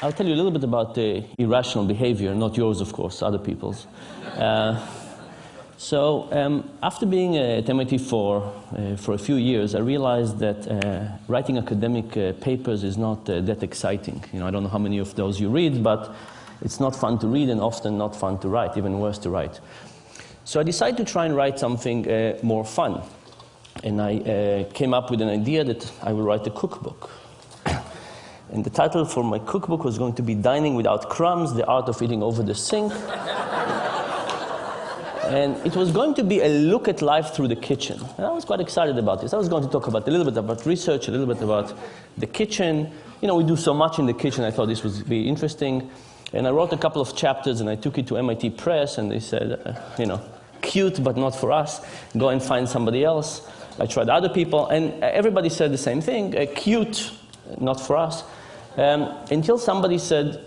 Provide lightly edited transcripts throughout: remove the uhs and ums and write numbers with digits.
I'll tell you a little bit about irrational behavior, not yours, of course, other people's. After being at MIT for a few years, I realized that writing academic papers is not that exciting. You know, I don't know how many of those you read, but it's not fun to read and often not fun to write, even worse to write. So I decided to try and write something more fun. And I came up with an idea that I will write a cookbook. And the title for my cookbook was going to be Dining Without Crumbs, The Art of Eating Over the Sink. And it was going to be a look at life through the kitchen. And I was quite excited about this. I was going to talk about a little bit about research, a little bit about the kitchen. You know, we do so much in the kitchen, I thought this would be interesting. And I wrote a couple of chapters and I took it to MIT Press and they said, you know, cute but not for us. Go and find somebody else. I tried other people and everybody said the same thing, cute, not for us. Until somebody said,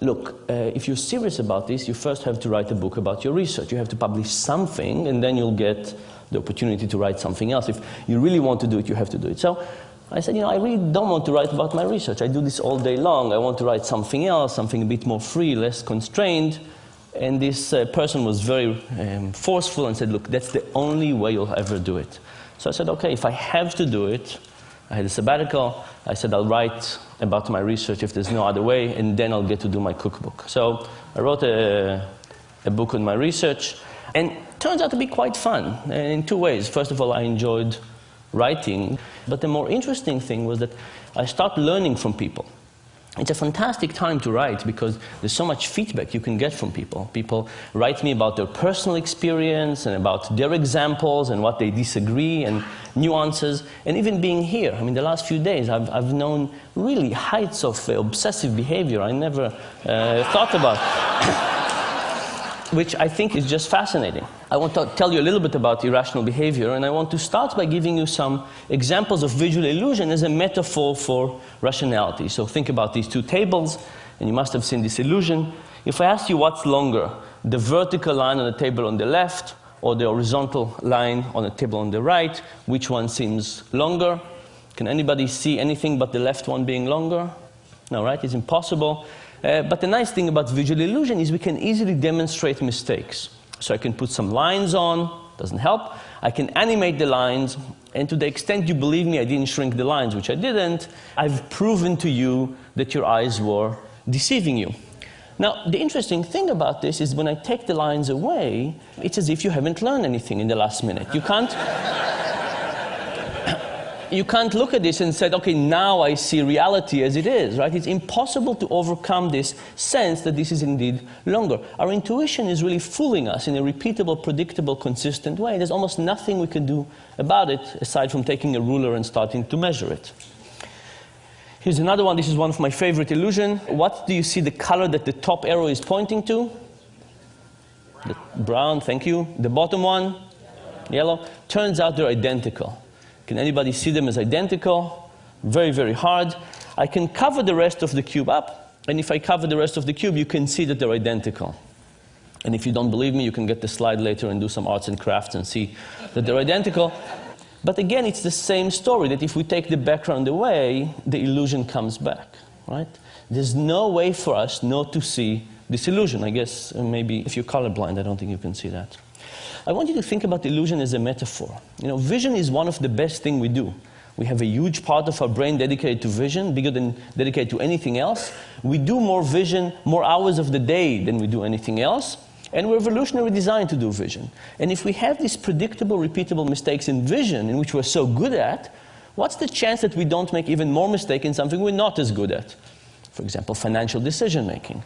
look, if you're serious about this, you first have to write a book about your research. You have to publish something, and then you'll get the opportunity to write something else. If you really want to do it, you have to do it. So I said, you know, I really don't want to write about my research. I do this all day long. I want to write something else, something a bit more free, less constrained. And this person was very forceful and said, look, that's the only way you'll ever do it. So I said, okay, if I have to do it, I had a sabbatical. I said, I'll write about my research if there's no other way, and then I'll get to do my cookbook. So I wrote a book on my research, and it turns out to be quite fun in two ways. First of all, I enjoyed writing, but the more interesting thing was that I started learning from people. It's a fantastic time to write because there's so much feedback you can get from people. People write me about their personal experience and about their examples and what they disagree and nuances. And even being here, I mean, the last few days, I've known really heights of obsessive behavior I never thought about, which I think is just fascinating. I want to tell you a little bit about irrational behavior, and I want to start by giving you some examples of visual illusion as a metaphor for rationality. So think about these two tables, and you must have seen this illusion. If I ask you what's longer, the vertical line on the table on the left or the horizontal line on the table on the right, which one seems longer? Can anybody see anything but the left one being longer? No, right? It's impossible. But the nice thing about visual illusion is we can easily demonstrate mistakes. So I can put some lines on, doesn't help. I can animate the lines, and to the extent you believe me, I didn't shrink the lines, which I didn't. I've proven to you that your eyes were deceiving you. Now, the interesting thing about this is when I take the lines away, it's as if you haven't learned anything in the last minute. You can't look at this and say, okay, now I see reality as it is, right? It's impossible to overcome this sense that this is indeed longer. Our intuition is really fooling us in a repeatable, predictable, consistent way. There's almost nothing we can do about it aside from taking a ruler and starting to measure it. Here's another one. This is one of my favorite illusions. What do you see the color that the top arrow is pointing to? The brown, thank you. The bottom one? Yellow. Turns out they're identical. Can anybody see them as identical? Very, very hard. I can cover the rest of the cube up, and if I cover the rest of the cube, you can see that they're identical. And if you don't believe me, you can get the slide later and do some arts and crafts and see that they're identical. But again, it's the same story, that if we take the background away, the illusion comes back, right? There's no way for us not to see this illusion. I guess maybe if you're colorblind, I don't think you can see that. I want you to think about illusion as a metaphor. You know, vision is one of the best things we do. We have a huge part of our brain dedicated to vision, bigger than dedicated to anything else. We do more vision, more hours of the day than we do anything else. And we're evolutionarily designed to do vision. And if we have these predictable, repeatable mistakes in vision, in which we're so good at, what's the chance that we don't make even more mistakes in something we're not as good at? For example, financial decision making.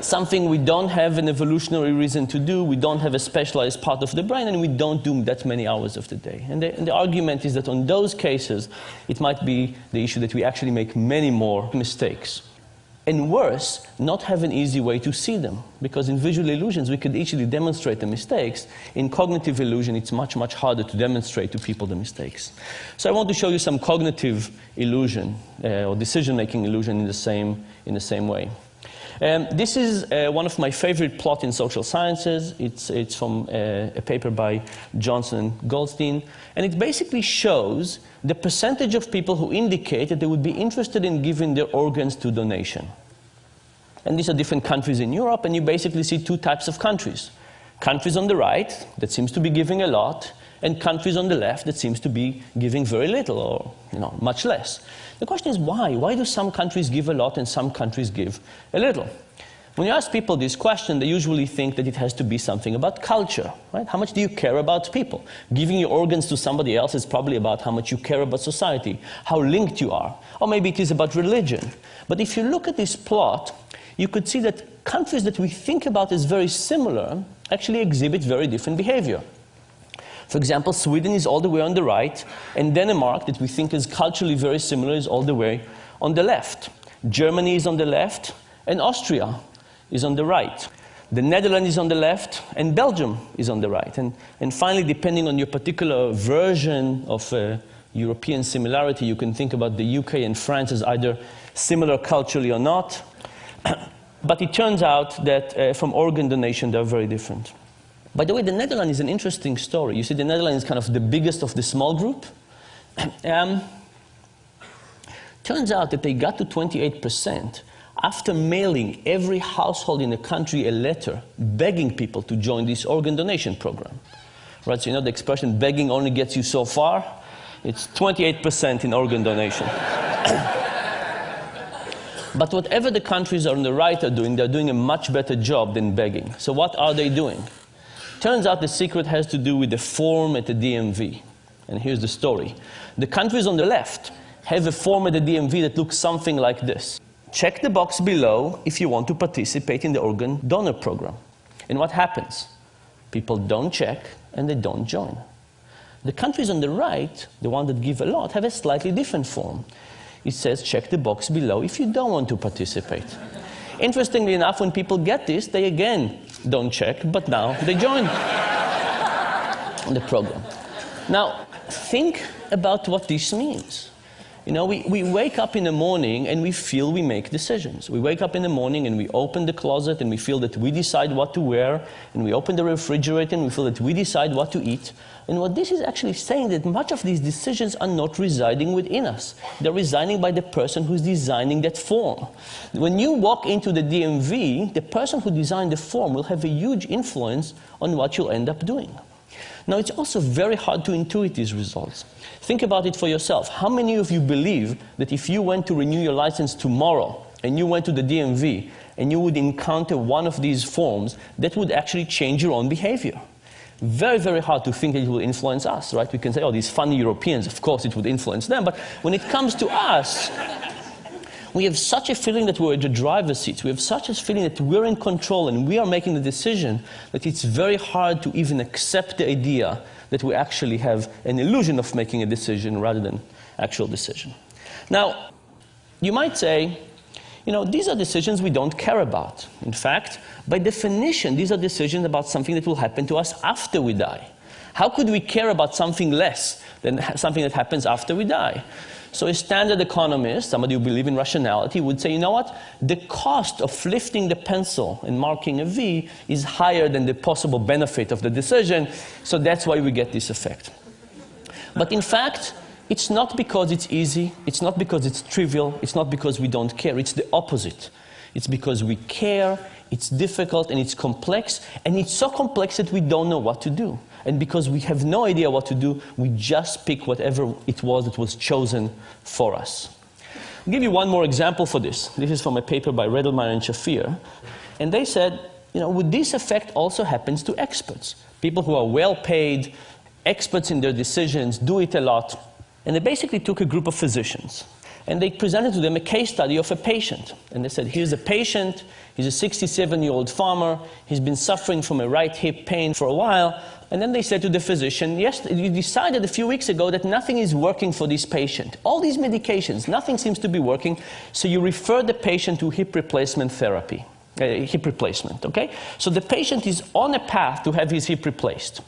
Something we don't have an evolutionary reason to do, we don't have a specialized part of the brain, and we don't do that many hours of the day. And the argument is that on those cases, it might be the issue that we actually make many more mistakes. And worse, not have an easy way to see them. Because in visual illusions, we could easily demonstrate the mistakes. In cognitive illusion, it's much, much harder to demonstrate to people the mistakes. So I want to show you some cognitive illusion, or decision-making illusion in the same way. This is one of my favorite plots in social sciences. It's from a paper by Johnson and Goldstein. And it basically shows the percentage of people who indicate that they would be interested in giving their organs to donation. And these are different countries in Europe, and you basically see two types of countries. Countries on the right that seems to be giving a lot, and countries on the left that seems to be giving very little or much less. The question is why? Why do some countries give a lot and some countries give a little? When you ask people this question, they usually think that it has to be something about culture, right? How much do you care about people? Giving your organs to somebody else is probably about how much you care about society, how linked you are. Or maybe it is about religion. But if you look at this plot, you could see that countries that we think about as very similar actually exhibit very different behavior. For example, Sweden is all the way on the right, and Denmark, that we think is culturally very similar, is all the way on the left. Germany is on the left, and Austria is on the right. The Netherlands is on the left, and Belgium is on the right. And finally, depending on your particular version of European similarity, you can think about the UK and France as either similar culturally or not. But it turns out that from organ donation, they're very different. By the way, the Netherlands is an interesting story. You see, the Netherlands is kind of the biggest of the small group. Turns out that they got to 28% after mailing every household in the country a letter begging people to join this organ donation program. Right, so you know the expression, begging only gets you so far? It's 28% in organ donation. But whatever the countries on the right are doing, they're doing a much better job than begging. So what are they doing? Turns out the secret has to do with the form at the DMV. And here's the story. The countries on the left have a form at the DMV that looks something like this. Check the box below if you want to participate in the organ donor program. And what happens? People don't check and they don't join. The countries on the right, the ones that give a lot, have a slightly different form. It says, check the box below if you don't want to participate. Interestingly enough, when people get this, they again don't check, but now they join the program. Now, think about what this means. You know, we wake up in the morning and we feel we make decisions. We wake up in the morning and we open the closet and we feel that we decide what to wear, and we open the refrigerator and we feel that we decide what to eat. And what this is actually saying that much of these decisions are not residing within us. They're residing by the person who's designing that form. When you walk into the DMV, the person who designed the form will have a huge influence on what you'll end up doing. Now, it's also very hard to intuit these results. Think about it for yourself. How many of you believe that if you went to renew your license tomorrow and you went to the DMV and you would encounter one of these forms, that would actually change your own behavior? Very, very hard to think that it will influence us, right? We can say, oh, these funny Europeans, of course it would influence them. But when it comes to us, we have such a feeling that we're at the driver's seat. We have such a feeling that we're in control and we are making the decision that it's very hard to even accept the idea that we actually have an illusion of making a decision rather than actual decision. Now, you might say, you know, these are decisions we don't care about. In fact, by definition, these are decisions about something that will happen to us after we die. How could we care about something less than something that happens after we die? So a standard economist, somebody who believes in rationality, would say, you know what? The cost of lifting the pencil and marking a V is higher than the possible benefit of the decision, so that's why we get this effect. But in fact, it's not because it's easy, it's not because it's trivial, it's not because we don't care, it's the opposite. It's because we care, it's difficult, and it's complex, and it's so complex that we don't know what to do. And because we have no idea what to do, we just pick whatever it was that was chosen for us. I'll give you one more example for this. This is from a paper by Redelmeier and Shafir. And they said, you know, would this effect also happen to experts? People who are well paid, experts in their decisions, do it a lot. And they basically took a group of physicians. And they presented to them a case study of a patient. And they said, here's a patient, he's a 67-year-old farmer, he's been suffering from a right hip pain for a while. And then they said to the physician, yes, you decided a few weeks ago that nothing is working for this patient. All these medications, nothing seems to be working, so you refer the patient to hip replacement therapy, hip replacement, okay? So the patient is on a path to have his hip replaced.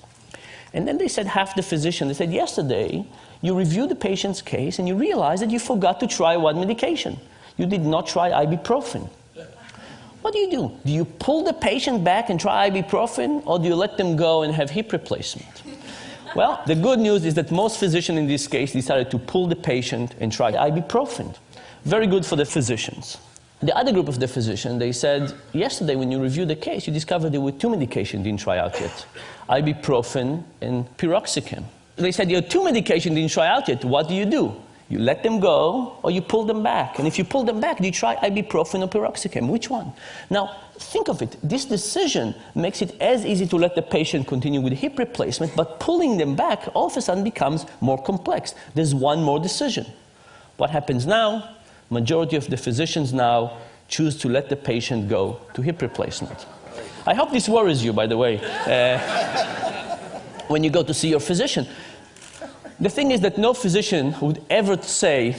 And then they said, half the physician, they said, yesterday, you reviewed the patient's case and you realized that you forgot to try one medication. You did not try ibuprofen. What what do? Do you pull the patient back and try ibuprofen, or do you let them go and have hip replacement? Well, the good news is that most physicians in this case decided to pull the patient and try ibuprofen. Very good for the physicians. The other group of the physicians, they said, yesterday when you reviewed the case, you discovered there were two medications didn't try out yet, ibuprofen and piroxicam. They said, your two medications didn't try out yet, what do? You let them go, or you pull them back. And if you pull them back, do you try ibuprofen or piroxicam? Which one? Now, think of it. This decision makes it as easy to let the patient continue with hip replacement, but pulling them back all of a sudden becomes more complex. There's one more decision. What happens now? Majority of the physicians now choose to let the patient go to hip replacement. I hope this worries you, by the way, when you go to see your physician. The thing is that no physician would ever say,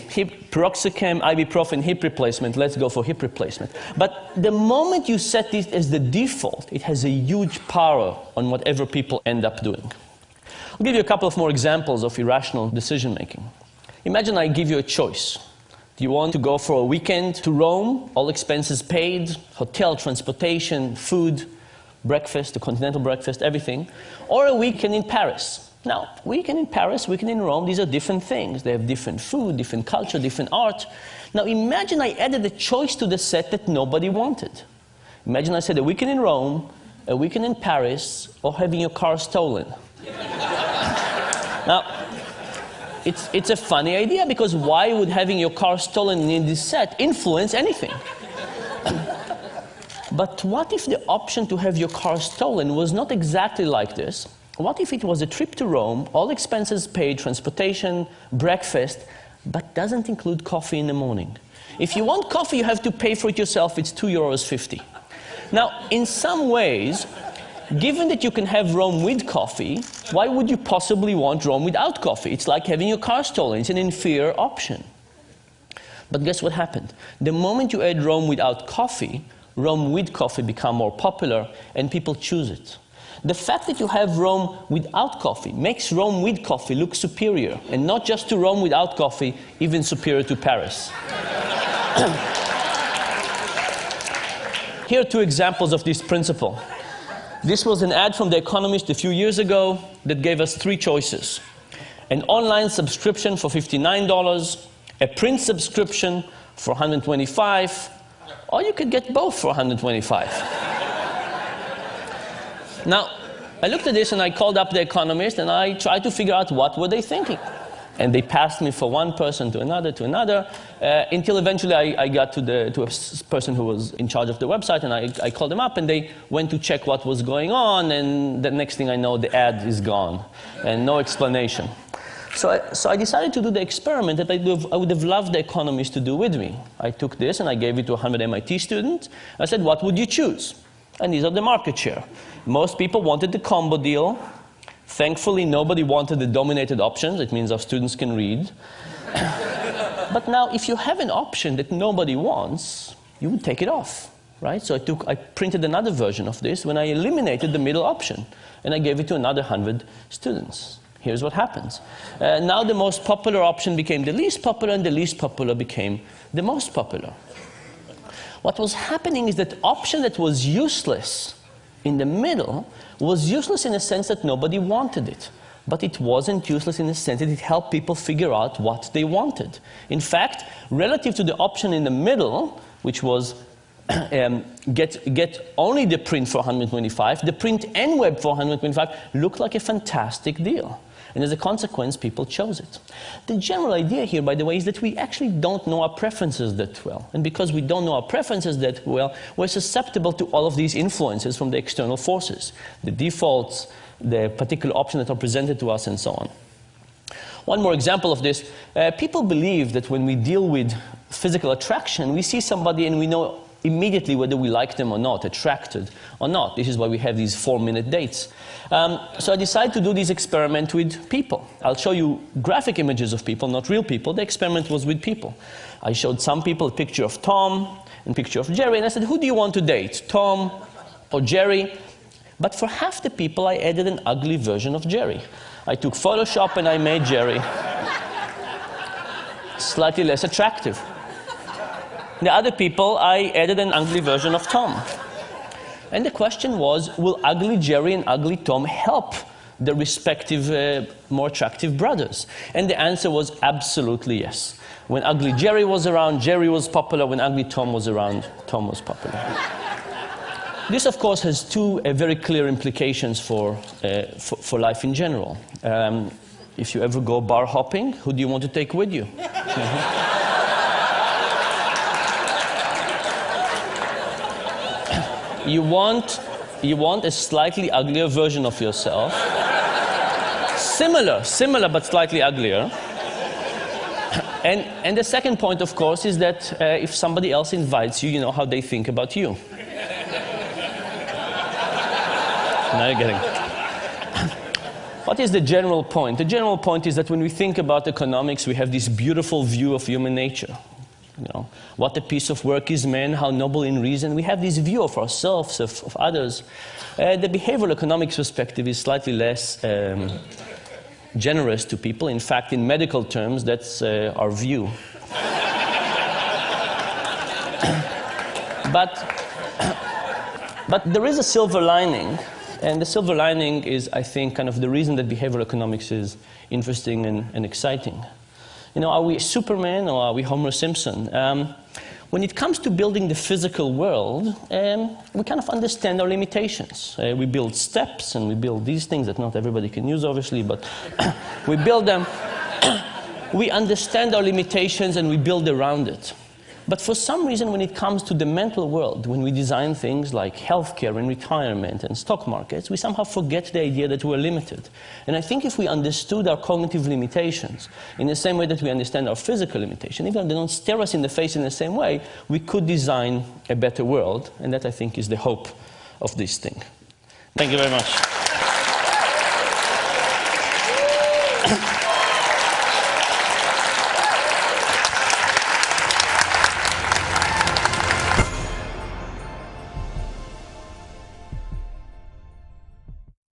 piroxicam, ibuprofen, hip replacement, let's go for hip replacement. But the moment you set this as the default, it has a huge power on whatever people end up doing. I'll give you a couple of more examples of irrational decision making. Imagine I give you a choice. Do you want to go for a weekend to Rome, all expenses paid, hotel, transportation, food, breakfast, a continental breakfast, everything, or a weekend in Paris? Now, weekend in Paris, weekend in Rome, these are different things. They have different food, different culture, different art. Now, imagine I added a choice to the set that nobody wanted. Imagine I said a weekend in Rome, a weekend in Paris, or having your car stolen. Now, it's a funny idea, because why would having your car stolen in this set influence anything? But what if the option to have your car stolen was not exactly like this? What if it was a trip to Rome, all expenses paid, transportation, breakfast, but doesn't include coffee in the morning? If you want coffee, you have to pay for it yourself. It's €2.50. Now, in some ways, given that you can have Rome with coffee, why would you possibly want Rome without coffee? It's like having your car stolen. It's an inferior option. But guess what happened? The moment you add Rome without coffee, Rome with coffee become more popular, and people choose it. The fact that you have Rome without coffee makes Rome with coffee look superior, and not just to Rome without coffee, even superior to Paris. Here are two examples of this principle. This was an ad from The Economist a few years ago that gave us three choices. An online subscription for $59, a print subscription for $125, or you could get both for $125. Now, I looked at this and I called up The Economist and I tried to figure out what were they thinking. And they passed me from one person to another, until eventually I got to a person who was in charge of the website, and I called them up and they went to check what was going on, and the next thing I know, the ad is gone and no explanation. So I decided to do the experiment that I would have loved The Economist to do with me. I took this and I gave it to 100 MIT students. I said, what would you choose? And these are the market share. Most people wanted the combo deal. Thankfully, nobody wanted the dominated options. It means our students can read. But now, if you have an option that nobody wants, you would take it off, right? So I printed another version of this when I eliminated the middle option, and I gave it to another 100 students. Here's what happens. Now the most popular option became the least popular, and the least popular became the most popular. What was happening is that option that was useless in the middle was useless in the sense that nobody wanted it. But it wasn't useless in the sense that it helped people figure out what they wanted. In fact, relative to the option in the middle, which was get only the print for $125, the print and web for $125 looked like a fantastic deal. And as a consequence, people chose it. The general idea here, by the way, is that we actually don't know our preferences that well. And because we don't know our preferences that well, we're susceptible to all of these influences from the external forces, the defaults, the particular options that are presented to us, and so on. One more example of this. People believe that when we deal with physical attraction, we see somebody and we know immediately whether we like them or not, attracted or not. This is why we have these 4-minute dates. So I decided to do this experiment with people. I'll show you graphic images of people, not real people. The experiment was with people. I showed some people a picture of Tom and a picture of Jerry, and I said, who do you want to date, Tom or Jerry? But for half the people, I added an ugly version of Jerry. I took Photoshop and I made Jerry slightly less attractive. The other people, I added an ugly version of Tom. And the question was, will ugly Jerry and ugly Tom help the respective more attractive brothers? And the answer was absolutely yes. When ugly Jerry was around, Jerry was popular. When ugly Tom was around, Tom was popular. This, of course, has two very clear implications for life in general. If you ever go bar hopping, who do you want to take with you? You want a slightly uglier version of yourself. Similar, but slightly uglier. And the second point, of course, is that if somebody else invites you, you know how they think about you. Now you're getting it. What is the general point? The general point is that when we think about economics, we have this beautiful view of human nature. You know, what a piece of work is man, how noble in reason. We have this view of ourselves, of others. The behavioral economics perspective is slightly less generous to people. In fact, in medical terms, that's our view. But there is a silver lining. And the silver lining is, I think, kind of the reason that behavioral economics is interesting and exciting. You know, are we Superman or are we Homer Simpson? When it comes to building the physical world, we kind of understand our limitations. We build steps and we build these things that not everybody can use, obviously, but we build them. We understand our limitations and we build around it. But for some reason, when it comes to the mental world, when we design things like healthcare and retirement and stock markets, we somehow forget the idea that we're limited. And I think if we understood our cognitive limitations in the same way that we understand our physical limitation, even if they don't stare us in the face in the same way, we could design a better world. And that, I think, is the hope of this thing. Thank you very much.